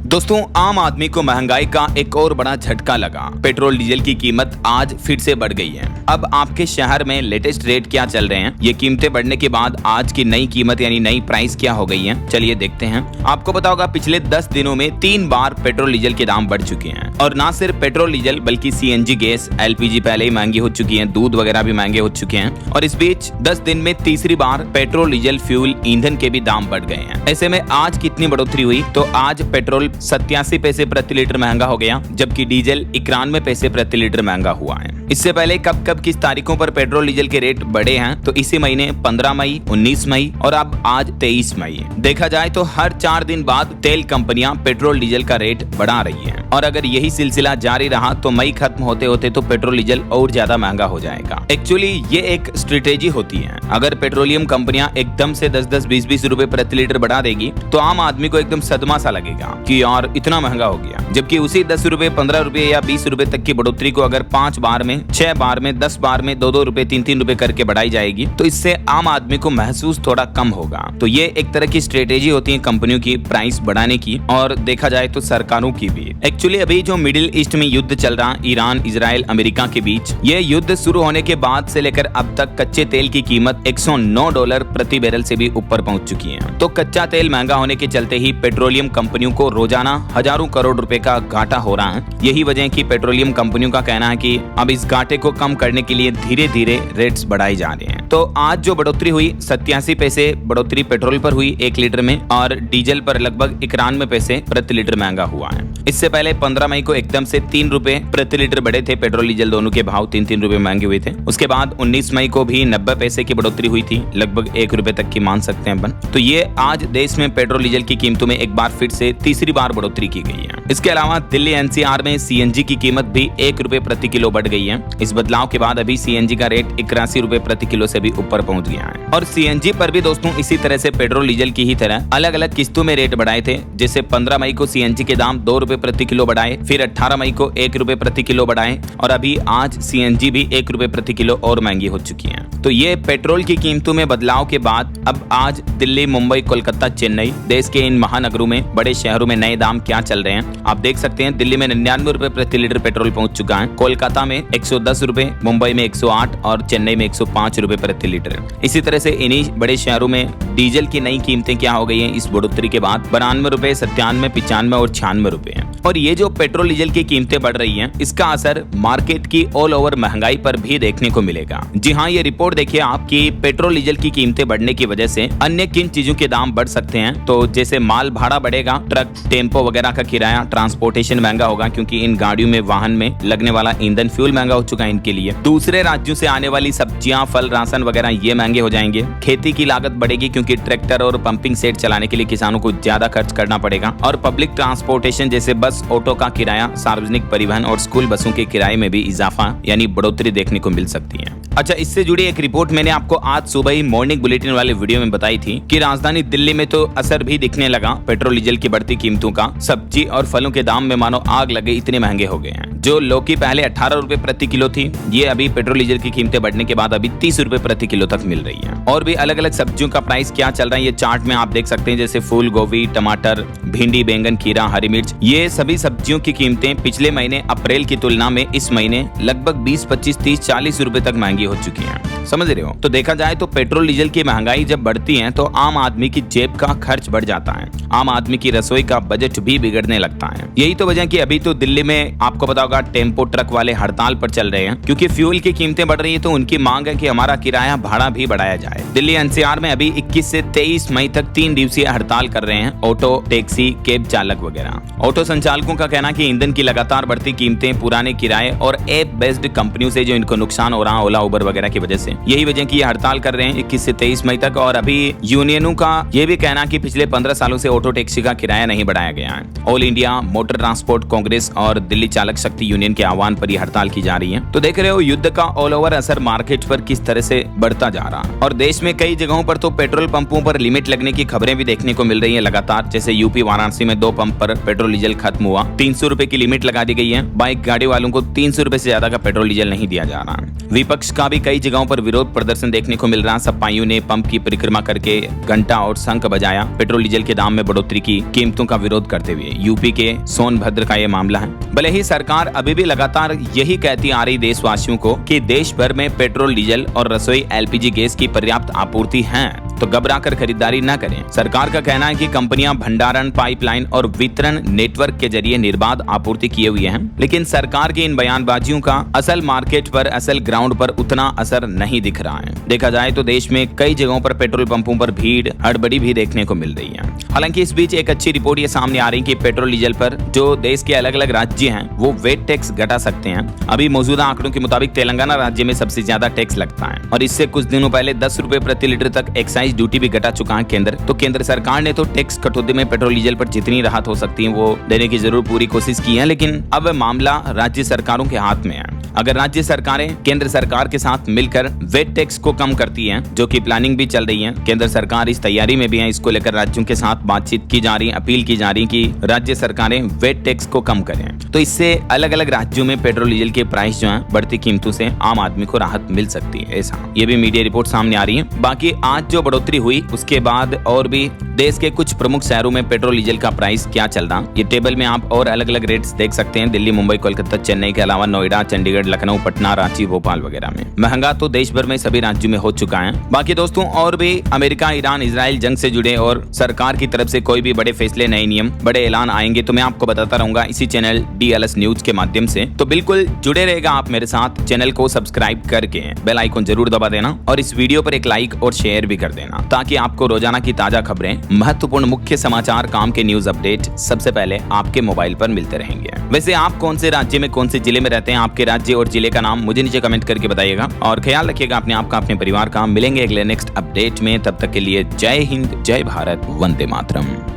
दोस्तों, आम आदमी को महंगाई का एक और बड़ा झटका लगा। पेट्रोल डीजल की कीमत आज फिर से बढ़ गई है। अब आपके शहर में लेटेस्ट रेट क्या चल रहे हैं, ये कीमतें बढ़ने के बाद आज की नई कीमत यानी नई प्राइस क्या हो गई है, चलिए देखते हैं। आपको पता होगा पिछले 10 दिनों में 3 बार पेट्रोल डीजल के दाम बढ़ चुके हैं। और ना सिर्फ पेट्रोल डीजल बल्कि सीएनजी गैस, एलपीजी पहले ही महंगी हो चुकी है, दूध वगैरह भी महंगे हो चुके हैं। और इस बीच 10 दिन में तीसरी बार पेट्रोल डीजल फ्यूल ईंधन के भी दाम बढ़ गए हैं। ऐसे में आज कितनी बढ़ोतरी हुई, तो आज पेट्रोल 87 पैसे प्रति लीटर महंगा हो गया, जबकि डीजल 91 पैसे प्रति लीटर महंगा हुआ है। इससे पहले कब कब किस तारीखों पर पेट्रोल डीजल के रेट बढ़े हैं, तो इसी महीने 15 मई, 19 मई और अब आज 23 मई। देखा जाए तो हर 4 दिन बाद तेल कंपनियां पेट्रोल डीजल का रेट बढ़ा रही हैं। और अगर यही सिलसिला जारी रहा तो मई खत्म होते होते तो पेट्रोल डीजल और ज्यादा महंगा हो जाएगा। एक्चुअली ये एक स्ट्रेटेजी होती है। अगर पेट्रोलियम कंपनियां एकदम से 10-10, 20-20 रुपए प्रति लीटर बढ़ा देगी तो आम आदमी को एकदम सदमा सा लगेगा कि यार इतना महंगा हो गया। जबकि उसी 10 रुपए, 15 रुपए या 20 रुपए तक की बढ़ोतरी को अगर 5 बार में, 6 बार में, 10 बार में 2-2 रुपए, 3-3 रुपए करके बढ़ाई जाएगी तो इससे आम आदमी को महसूस थोड़ा कम होगा। तो ये एक तरह की स्ट्रेटेजी होती है कंपनियों की प्राइस बढ़ाने की, और देखा जाए तो सरकारों की भी। एक्चुअली अभी जो मिडिल ईस्ट में युद्ध चल रहा, ईरान, इजराइल, अमेरिका के बीच, ये युद्ध शुरू होने के बाद से लेकर अब तक कच्चे तेल की कीमत $109 प्रति बैरल से भी ऊपर पहुंच चुकी है। तो कच्चा तेल महंगा होने के चलते ही पेट्रोलियम कंपनियों को रोजाना हजारों करोड़ रुपए का घाटा हो रहा है। यही वजह है कि पेट्रोलियम कंपनियों का कहना है कि अब इस घाटे को कम करने के लिए धीरे धीरे रेट्स बढ़ाए जा रहे हैं। तो आज जो बढ़ोतरी हुई, 87 पैसे बढ़ोतरी पेट्रोल पर हुई 1 लीटर में, और डीजल पर लगभग 91 पैसे प्रति लीटर महंगा हुआ है। इससे पहले 15 मई को एकदम से 3 रुपए प्रति लीटर बढ़े थे पेट्रोल डीजल दोनों के भाव, 3-3 रुपए महंगे हुए थे। उसके बाद 19 मई को भी 90 पैसे की बढ़ोतरी हुई थी, लगभग 1 रुपए तक की मान सकते हैं अपन। तो ये आज देश में पेट्रोल डीजल की कीमतों में एक बार फिर से तीसरी बार बढ़ोतरी की गई है। इसके अलावा दिल्ली एनसीआर में सीएनजी की कीमत भी 1 रुपए प्रति किलो बढ़ गई है। इस बदलाव के बाद अभी सीएनजी का रेट 81 रुपए प्रति किलो से भी ऊपर पहुंच गया है। और सीएनजी पर भी दोस्तों इसी तरह से पेट्रोल डीजल की ही तरह अलग अलग किस्तों में रेट बढ़ाए थे। जैसे 15 मई को सीएनजी के दाम 2 रुपए प्रति किलो बढ़ाए, फिर 18 मई को 1 रुपए प्रति किलो बढ़ाए, और अभी आज सीएनजी भी 1 रुपए प्रति किलो और महंगी हो चुकी है। तो ये पेट्रोल की कीमतों में बदलाव के बाद अब आज दिल्ली, मुंबई, कोलकाता, चेन्नई, देश के इन महानगरों में, बड़े शहरों में नए दाम क्या चल रहे हैं आप देख सकते हैं। दिल्ली में 99 रुपए प्रति लीटर पेट्रोल पहुंच चुका है, कोलकाता में 110 रुपए, मुंबई में 108 और चेन्नई में 105 रुपए प्रति लीटर। इसी तरह से इन्हीं बड़े शहरों में डीजल की नई कीमतें क्या हो गई हैं इस बढ़ोतरी के बाद, 92 रुपए, 97, 95 और 96 रुपए है। और ये जो पेट्रोल डीजल की कीमतें बढ़ रही हैं, इसका असर मार्केट की ऑल ओवर महंगाई पर भी देखने को मिलेगा। जी हाँ, ये रिपोर्ट देखिए आपकी पेट्रोल डीजल की कीमतें बढ़ने की वजह से अन्य किन चीजों के दाम बढ़ सकते हैं। तो जैसे माल भाड़ा बढ़ेगा, ट्रक, टेम्पो वगैरह का किराया, ट्रांसपोर्टेशन महंगा होगा क्योंकि इन गाड़ियों में, वाहन में लगने वाला ईंधन, फ्यूल महंगा हो चुका है इनके लिए। दूसरे राज्यों से आने वाली सब्जियां, फल, राशन वगैरह ये महंगे हो जाएंगे। खेती की लागत बढ़ेगी क्योंकि ट्रैक्टर और पंपिंग सेट चलाने के लिए किसानों को ज्यादा खर्च करना पड़ेगा। और पब्लिक ट्रांसपोर्टेशन जैसे बस, ऑटो का किराया, सार्वजनिक परिवहन और स्कूल बसों के किराए में भी इजाफा यानी बढ़ोतरी देखने को मिल सकती है। अच्छा, इससे जुड़ी एक रिपोर्ट मैंने आपको आज सुबह ही मॉर्निंग बुलेटिन वाले वीडियो में बताई थी कि राजधानी दिल्ली में तो असर भी दिखने लगा पेट्रोल डीजल की बढ़ती कीमतों का। सब्जी और फलों के दाम में मानो आग लगे, इतने महंगे हो गए हैं। जो लौकी पहले 18 रुपए प्रति किलो थी, ये अभी पेट्रोल डीजल की कीमतें बढ़ने के बाद अभी 30 रुपए प्रति किलो तक मिल रही है। और भी अलग अलग सब्जियों का प्राइस क्या चल रहा है ये चार्ट में आप देख सकते हैं। जैसे फूल गोभी, टमाटर, भिंडी, बैंगन, खीरा, हरी मिर्च, ये सभी सब्जियों की कीमतें पिछले महीने अप्रैल की तुलना में इस महीने लगभग 20, 25, 30, 40 रुपए तक महंगी हो चुकी है। समझ रहे हो? तो देखा जाए तो पेट्रोल डीजल की महंगाई जब बढ़ती है तो आम आदमी की जेब का खर्च बढ़ जाता है, आम आदमी की रसोई का बजट भी बिगड़ने लगता है। यही तो वजह कि अभी तो दिल्ली में आपको पता होगा टेम्पो ट्रक वाले हड़ताल पर चल रहे हैं क्योंकि फ्यूल की कीमतें बढ़ रही है। तो उनकी मांग है कि हमारा किराया भाड़ा भी बढ़ाया जाए। दिल्ली एनसीआर में अभी 21 से 23 मई तक 3 दिवसीय हड़ताल कर रहे हैं ऑटो, टैक्सी, कैब चालक वगैरह। ऑटो संचालकों का कहना कि ईंधन की लगातार बढ़ती कीमतें, पुराने किराए और ऐप बेस्ड कंपनियों से जो इनको नुकसान हो रहा है, ओला, उबर वगैरह की वजह से, यही वजह की ये हड़ताल कर रहे हैं 21 से 23 मई तक। और अभी यूनियनों का ये भी कहना कि पिछले 15 सालों से ऑटो टैक्सी का किराया नहीं बढ़ाया गया है। All India motor transport Congress और दिल्ली चालक शक्ति यूनियन के आह्वान पर यह हड़ताल की जा रही है। तो देख रहे हो युद्ध का ऑल ओवर असर मार्केट पर किस तरह से बढ़ता जा रहा है। और देश में कई जगहों पर तो पेट्रोल पंपों पर लिमिट लगने की खबरें भी देखने को मिल रही है लगातार। जैसे यूपी वाराणसी में 2 पंप पर पेट्रोल डीजल खत्म हुआ, 300 रुपए की लिमिट लगा दी गई है। बाइक गाड़ी वालों को 300 रुपए से ज्यादा का पेट्रोल डीजल नहीं दिया जा रहा है। विपक्ष का भी कई जगहों पर विरोध प्रदर्शन देखने को मिल रहा। सपाइयों ने पंप की परिक्रमा करके घंटा और शंख बजाया पेट्रोल डीजल के दाम में बढ़ोतरी की कीमतों का विरोध करते हुए। यूपी के सोनभद्र का ये मामला है। भले ही सरकार अभी भी लगातार यही कहती आ रही देशवासियों को कि देश भर में पेट्रोल डीजल और रसोई एलपीजी गैस की पर्याप्त आपूर्ति है, तो घबराकर खरीदारी न करें। सरकार का कहना है कि कंपनियां भंडारण, पाइपलाइन और वितरण नेटवर्क के जरिए निर्बाध आपूर्ति किए हुए हैं, लेकिन सरकार की इन बयानबाजियों का असल मार्केट पर, असल ग्राउंड पर उतना असर नहीं दिख रहा है। देखा जाए तो देश में कई जगहों पर पेट्रोल पंपों पर भीड़, हड़बड़ी भी देखने को मिल रही है। हालांकि इस बीच एक अच्छी रिपोर्ट ये सामने आ रही है कि पेट्रोल डीजल पर जो देश के अलग अलग राज्य हैं वो वेट टैक्स घटा सकते हैं। अभी मौजूदा आंकड़ों के मुताबिक तेलंगाना राज्य में सबसे ज्यादा टैक्स लगता है और इससे कुछ दिनों पहले 10 रुपए प्रति लीटर तक एक्साइज ड्यूटी भी घटा चुका है केंद्र। तो केंद्र सरकार ने तो टैक्स कटौती में पेट्रोल डीजल पर जितनी राहत हो सकती है वो देने की जरूर पूरी कोशिश की है, लेकिन अब मामला राज्य सरकारों के हाथ में है। अगर राज्य सरकारें केंद्र सरकार के साथ मिलकर वेट टैक्स को कम करती हैं, जो कि प्लानिंग भी चल रही है, केंद्र सरकार इस तैयारी में भी है, इसको लेकर राज्यों के साथ बातचीत की जा रही है, अपील की जा रही है कि राज्य सरकारें वेट टैक्स को कम करें। तो इससे अलग अलग राज्यों में पेट्रोल डीजल के प्राइस जो है बढ़ती कीमतों से आम आदमी को राहत मिल सकती है। ऐसा ये भी मीडिया रिपोर्ट सामने आ रही है। बाकी आज जो बढ़ोतरी हुई उसके बाद और भी देश के कुछ प्रमुख शहरों में पेट्रोल डीजल का प्राइस क्या चल रहा, ये टेबल में आप और अलग अलग रेट्स देख सकते हैं। दिल्ली, मुंबई, कोलकाता, चेन्नई के अलावा नोएडा, चंडीगढ़, लखनऊ, पटना, रांची, भोपाल वगैरह में। महंगा तो देश भर में सभी राज्यों में हो चुका है। बाकी दोस्तों और भी अमेरिका, ईरान, इजराइल जंग से जुड़े और सरकार की तरफ से कोई भी बड़े फैसले, नए नियम, बड़े ऐलान आएंगे तो मैं आपको बताता रहूंगा इसी चैनल DLS न्यूज के माध्यम से। तो बिल्कुल जुड़े रहेगा आप मेरे साथ। चैनल को सब्सक्राइब करके बेल आइकन जरूर दबा देना और इस वीडियो पर एक लाइक और शेयर भी कर देना, ताकि आपको रोजाना की ताजा खबरें, महत्वपूर्ण मुख्य समाचार, काम के न्यूज अपडेट सबसे पहले आपके मोबाइल पर मिलते रहेंगे। वैसे आप कौन से राज्य में, कौन से जिले में रहते हैं, आपके राज्य और जिले का नाम मुझे नीचे कमेंट करके बताइएगा। और ख्याल रखिएगा अपने आप का, अपने परिवार का। मिलेंगे अगले नेक्स्ट अपडेट में, तब तक के लिए जय हिंद, जय भारत, वंदे मातरम।